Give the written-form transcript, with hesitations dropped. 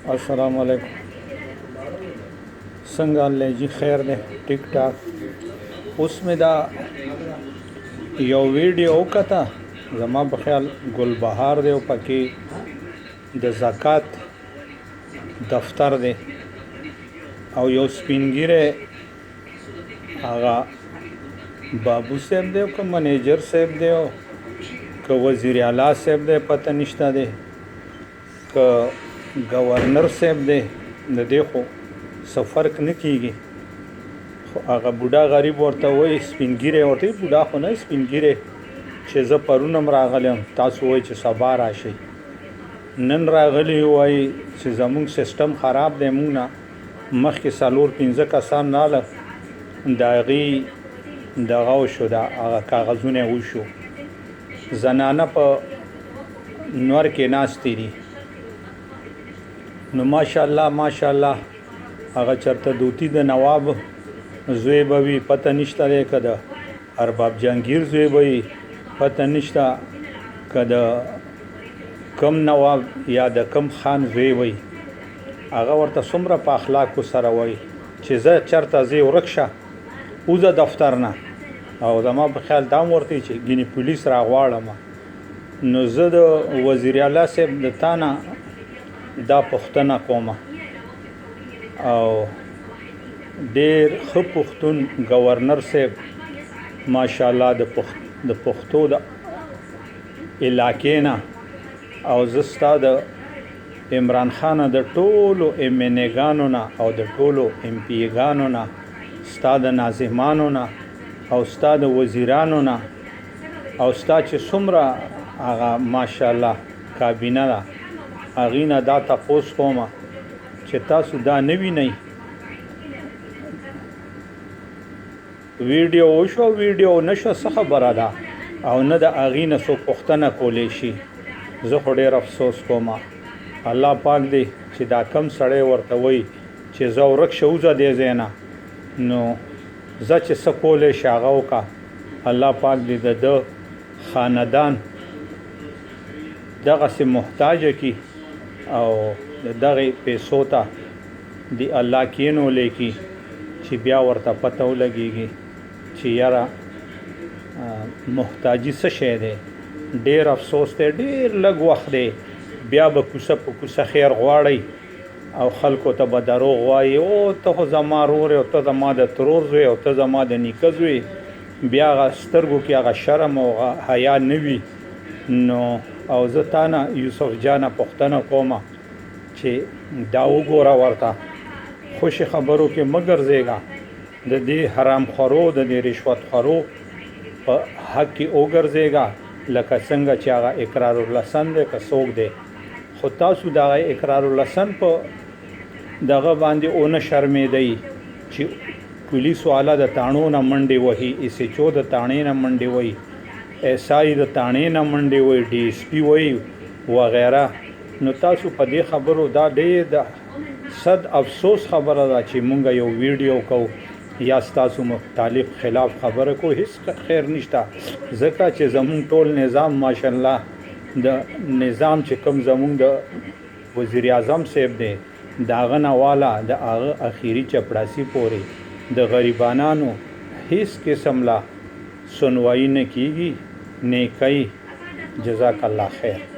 अस्सलाम वालेकुम। څنګه الله جی خیر ده ټیک ټاک. اوس مې دا یو ویډیو وکړه زما په خیال ګلبهار دی او پکې د زکات دفتر دی او یو سپینګیره هغه بابو صاحب دی که منیجر صاحب دی او که وزیر اعلی صاحب دی پته نشته دی که گورنر صاحب دی د دې خو څه فرق نه کیږي خو هغه بوډا غریب ورته وایي سپینګیری ورته بوډا خو نه سپینګیری چې زه پرون هم راغلی یم تاسو وایئ چې سبا راشئ نن راغلی وایي چې زموږ سیسټم خراب دی موږ نه مخکې 4-5 کسان راغله د هغې دغه وشو د هغه کاغذونه وشو زنانه په نور کې ناستې دي نو ماشاءالله هغه چرته دوتی د نواب زوی به وي پته نشته دی که د ارباب جهانګیر زوی به وي پته نشته که د کم نواب یا د کم خان زوی وي هغه ورته څومره په اخلاقو سره وایي چې زه چرته ځې ورک شه وځه دفتر نه او زما په خیال دا هم ورته چې ګینې پولیس راغواړم نو زه د وزیر اعلی صاحب د تا نه دا پوښتنه کوم او ډېر ښه پښتون گورنر صاحب ماشاءالله د پښتو د علاقې نه او زه ستا د عمران خان د ټولو MNA-ګانو نه او د ټولو MP-ګانو نه ستا د ناظمانو نه او ستا د وزیرانو نه او ستا چې څومره هغه ماشاءالله کابینه ده هغې نه دا تپوس کوم چې تاسو دا نه وینئ ویډیو وشو ویډیو نشو څه خبره ده او نه د هغې نه څوک پوښتنه کولی شي زه خو ډېر افسوس کوم الله پاک دی چې دا کم سړی ورته وایي چې زه ورک شه وځه دې ځای نه نو زه چې څه کولی شي هغه وکړه الله پاک دی د ده خاندان دغسې محتاجه کي او د دغې پیسو ته دی الله کینولی کی چې بیا ورته پته ولګېږي چې یاره محتاجي څه شی دی ډېر افسوس دی ډېر لږ وخت دی بیا به کوڅه په کوڅه خیر غواړئ او خلکو ته به دروغ وایي او ته خو زما رور او ته زما د ترور زوی او ته زما د نیکه زوی بیا هغه سترګو کې هغه شرم او حیا نه وي نو او زه تا نه یوسف جانه پوښتنه کومه چې دا وګوره ورته خوشي خبرو کې مه ګرځېږه د دې حرام خورو د دې رشوت خورو په حق کې وګرځېږه لکه څنګه چې هغه اقرار اللسن دی که څوک دی خو تاسو د هغه اقرار اللسن په دغه باندې ونه شرمېدئ چې پولیس والا د تاڼو نه منډې وهي SHO د تاڼې نه منډې وهي SI د تاڼې نه منډې وهي DSP وهي وغیره نو تاسو په دې خبرو دا ډېر د صد افسوس خبره ده چې مونږ یو ویډیو کوو یا ستاسو مختلف خلاف خبره کو هیڅ خیر نشته ځکه چې زمونږ ټول نظام ماشاءالله د نظام چې کوم زمونږ د وزیر اعظم صاحب دی د هغه نه والا د هغه اخیري چپړاسي پورې د غریبانانو هیڅ قسم لا سنوایی نه کیږي نیکۍ جزاک الله خیر